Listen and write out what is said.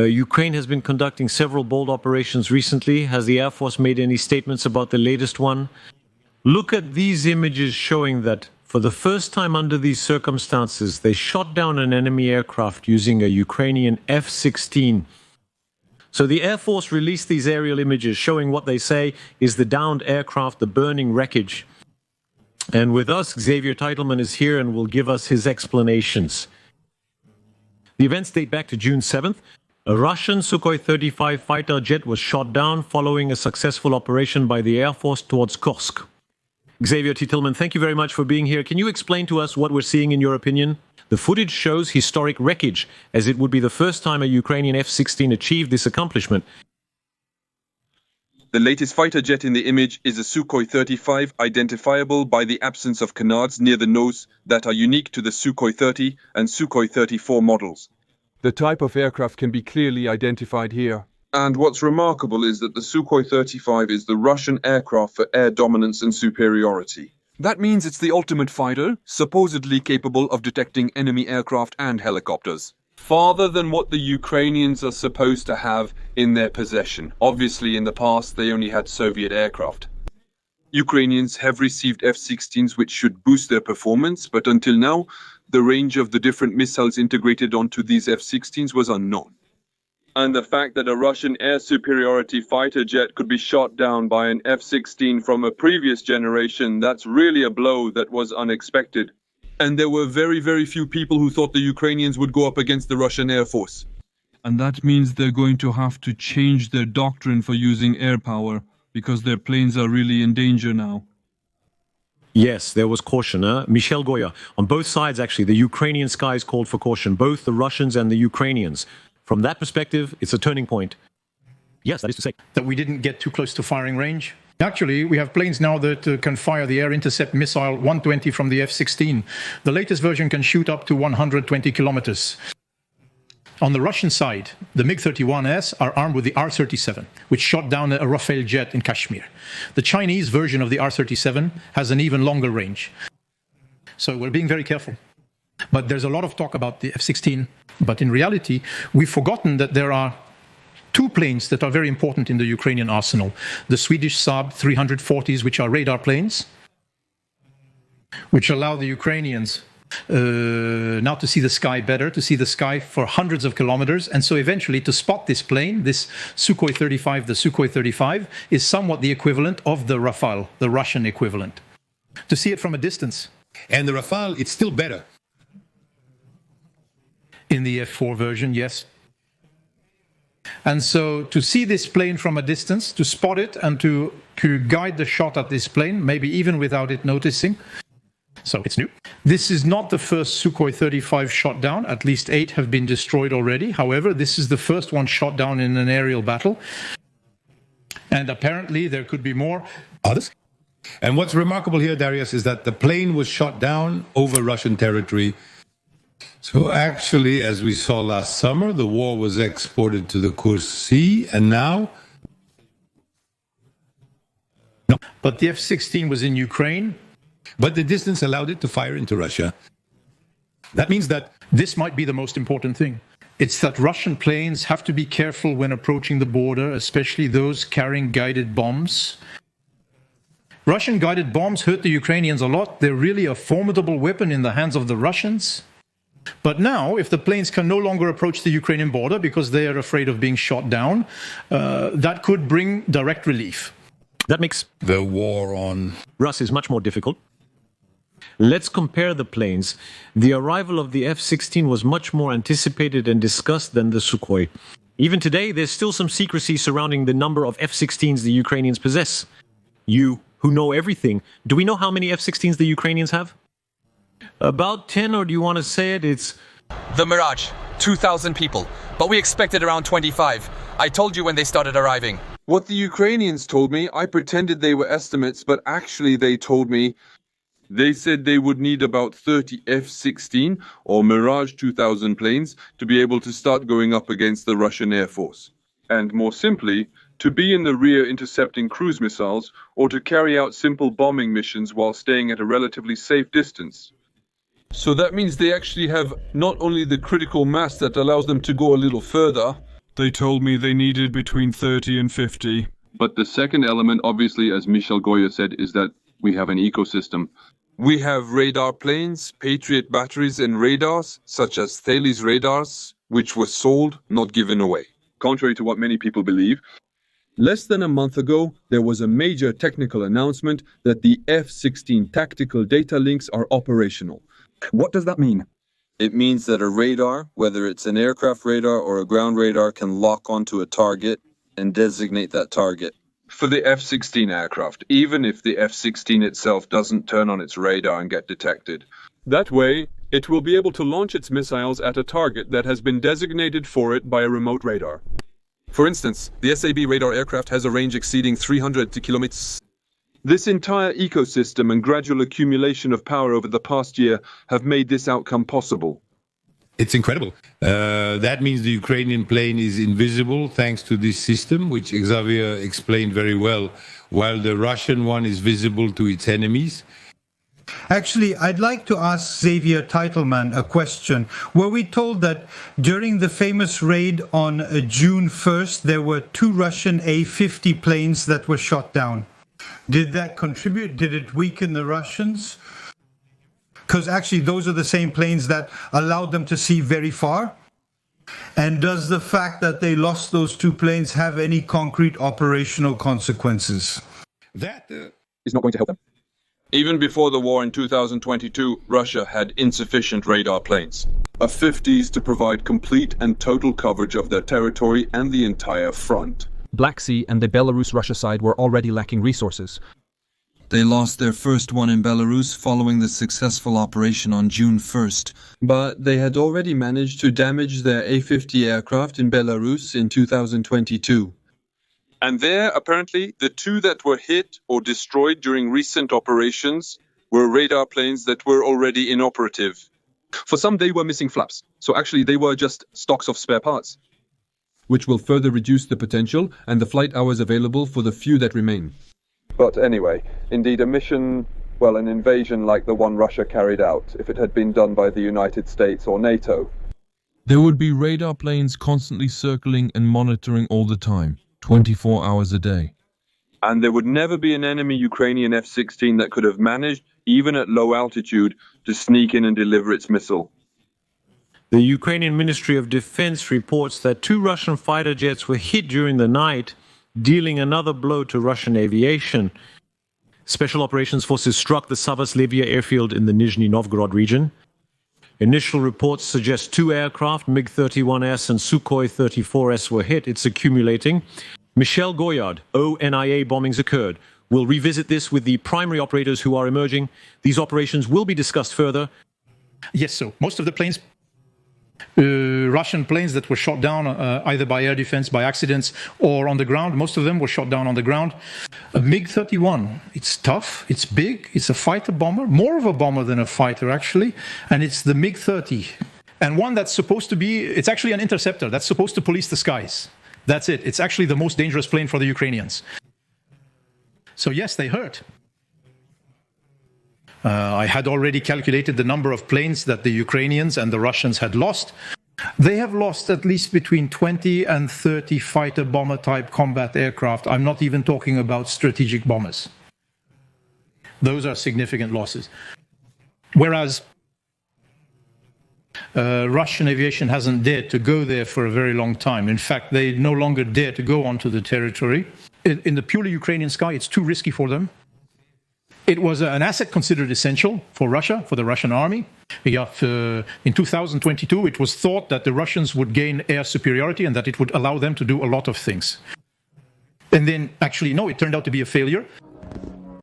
Ukraine has been conducting several bold operations recently. Has the Air Force made any statements about the latest one? Look at these images showing that for the first time under these circumstances, they shot down an enemy aircraft using a Ukrainian F-16. So the Air Force released these aerial images showing what they say is the downed aircraft, the burning wreckage. And with us, Xavier Teitelman is here and will give us his explanations. The events date back to June 7th. A Russian Sukhoi-35 fighter jet was shot down following a successful operation by the Air Force towards Kursk. Xavier Teitelman, thank you very much for being here. Can you explain to us what we're seeing in your opinion? The footage shows historic wreckage, as it would be the first time a Ukrainian F-16 achieved this accomplishment. The latest fighter jet in the image is a Sukhoi-35, identifiable by the absence of canards near the nose that are unique to the Sukhoi-30 and Sukhoi-34 models. The type of aircraft can be clearly identified here. And what's remarkable is that the Sukhoi-35 is the Russian aircraft for air dominance and superiority. That means it's the ultimate fighter, supposedly capable of detecting enemy aircraft and helicopters. Farther than what the Ukrainians are supposed to have in their possession. Obviously, in the past, they only had Soviet aircraft. Ukrainians have received F-16s which should boost their performance, but until now, the range of the different missiles integrated onto these F-16s was unknown. And the fact that a Russian air superiority fighter jet could be shot down by an F-16 from a previous generation, that's really a blow that was unexpected. And there were very, very few people who thought the Ukrainians would go up against the Russian Air Force. And that means they're going to have to change their doctrine for using air power, because their planes are really in danger now. Yes, there was caution. Michel Goya, on both sides actually, the Ukrainian skies called for caution, both the Russians and the Ukrainians. From that perspective, it's a turning point. Yes, that is to say that we didn't get too close to firing range. Actually, we have planes now that can fire the air intercept missile 120 from the F-16. The latest version can shoot up to 120 kilometers. On the Russian side, the MiG-31S are armed with the R-37, which shot down a Rafale jet in Kashmir. The Chinese version of the R-37 has an even longer range. So we're being very careful. But there's a lot of talk about the F-16. But in reality, we've forgotten that there are two planes that are very important in the Ukrainian arsenal. The Swedish Saab 340s, which are radar planes, which allow the Ukrainians now to see the sky better, to see the sky for hundreds of kilometers. And so eventually to spot this plane, this Sukhoi-35, the Sukhoi-35, is somewhat the equivalent of the Rafale, the Russian equivalent. To see it from a distance. And the Rafale, it's still better. In the F4 version, yes. And so to see this plane from a distance, to spot it and to guide the shot at this plane, maybe even without it noticing. So it's new. This is not the first Sukhoi-35 shot down. At least 8 have been destroyed already. However, this is the first one shot down in an aerial battle. And apparently there could be more. Others? And what's remarkable here, Darius, is that the plane was shot down over Russian territory. So actually, as we saw last summer, the war was exported to the Kursk Sea, and now... No. But the F-16 was in Ukraine. But the distance allowed it to fire into Russia. That means that... This might be the most important thing. It's that Russian planes have to be careful when approaching the border, especially those carrying guided bombs. Russian guided bombs hurt the Ukrainians a lot. They're really a formidable weapon in the hands of the Russians. But now, if the planes can no longer approach the Ukrainian border because they are afraid of being shot down, that could bring direct relief. That makes the war on Rus is much more difficult. Let's compare the planes. The arrival of the F-16 was much more anticipated and discussed than the Sukhoi. Even today, there's still some secrecy surrounding the number of F-16s the Ukrainians possess. You, who know everything, do we know how many F-16s the Ukrainians have? About 10, or do you want to say it? It's... The Mirage, 2,000 people, but we expected around 25. I told you when they started arriving. What the Ukrainians told me, I pretended they were estimates, but actually they told me they said they would need about 30 F-16 or Mirage 2000 planes to be able to start going up against the Russian Air Force. And more simply, to be in the rear intercepting cruise missiles or to carry out simple bombing missions while staying at a relatively safe distance. So that means they actually have not only the critical mass that allows them to go a little further, They told me they needed between 30 and 50. But the second element, obviously, as Michel Goya said, is that we have an ecosystem. We have radar planes, Patriot batteries and radars, such as Thales radars, which were sold, not given away. Contrary to what many people believe, less than a month ago, there was a major technical announcement that the F-16 tactical data links are operational. What does that mean? It means that a radar, whether it's an aircraft radar or a ground radar, can lock onto a target and designate that target. For the F-16 aircraft, even if the F-16 itself doesn't turn on its radar and get detected. That way, it will be able to launch its missiles at a target that has been designated for it by a remote radar. For instance, the SAB radar aircraft has a range exceeding 300 kilometers. This entire ecosystem and gradual accumulation of power over the past year have made this outcome possible. It's incredible. That means the Ukrainian plane is invisible thanks to this system, which Xavier explained very well, while the Russian one is visible to its enemies. Actually, I'd like to ask Xavier Teitelman a question. Were we told that during the famous raid on June 1st, there were 2 Russian A-50 planes that were shot down? Did that contribute? Did it weaken the Russians? Because actually those are the same planes that allowed them to see very far. And does the fact that they lost those 2 planes have any concrete operational consequences? That Is not going to help them. Even before the war in 2022, Russia had insufficient radar planes, F-50s to provide complete and total coverage of their territory and the entire front. Black Sea and the Belarus-Russia side were already lacking resources. They lost their first one in Belarus following the successful operation on June 1st, but they had already managed to damage their A-50 aircraft in Belarus in 2022. And there, apparently, the 2 that were hit or destroyed during recent operations were radar planes that were already inoperative. For some, they were missing flaps, so actually they were just stocks of spare parts, which will further reduce the potential and the flight hours available for the few that remain. But anyway, indeed a mission, well, an invasion like the one Russia carried out, if it had been done by the United States or NATO. There would be radar planes constantly circling and monitoring all the time, 24 hours a day. And there would never be an enemy Ukrainian F-16 that could have managed, even at low altitude, to sneak in and deliver its missile. The Ukrainian Ministry of Defense reports that 2 Russian fighter jets were hit during the night, dealing another blow to Russian aviation. Special Operations Forces struck the Savas-Levia airfield in the Nizhny Novgorod region. Initial reports suggest 2 aircraft, MiG-31S and Sukhoi-34S, were hit. It's accumulating. Michel Goyard, ONIA bombings occurred. We'll revisit this with the primary operators who are emerging. These operations will be discussed further. Yes, so most of the planes, Russian planes that were shot down either by air defense, by accidents, or on the ground, most of them were shot down on the ground. A MiG-31, it's tough, it's big, it's a fighter bomber, more of a bomber than a fighter actually, and it's the MiG-30. And one that's supposed to be, it's actually an interceptor that's supposed to police the skies. That's it. It's actually the most dangerous plane for the Ukrainians. So yes, they hurt. I had already calculated the number of planes that the Ukrainians and the Russians had lost. They have lost at least between 20 and 30 fighter bomber type combat aircraft. I'm not even talking about strategic bombers. Those are significant losses. Whereas Russian aviation hasn't dared to go there for a very long time. In fact, they no longer dare to go onto the territory. In the purely Ukrainian sky, it's too risky for them. It was an asset considered essential for Russia, for the Russian army. In 2022, it was thought that the Russians would gain air superiority and that it would allow them to do a lot of things. And then, actually, no, it turned out to be a failure.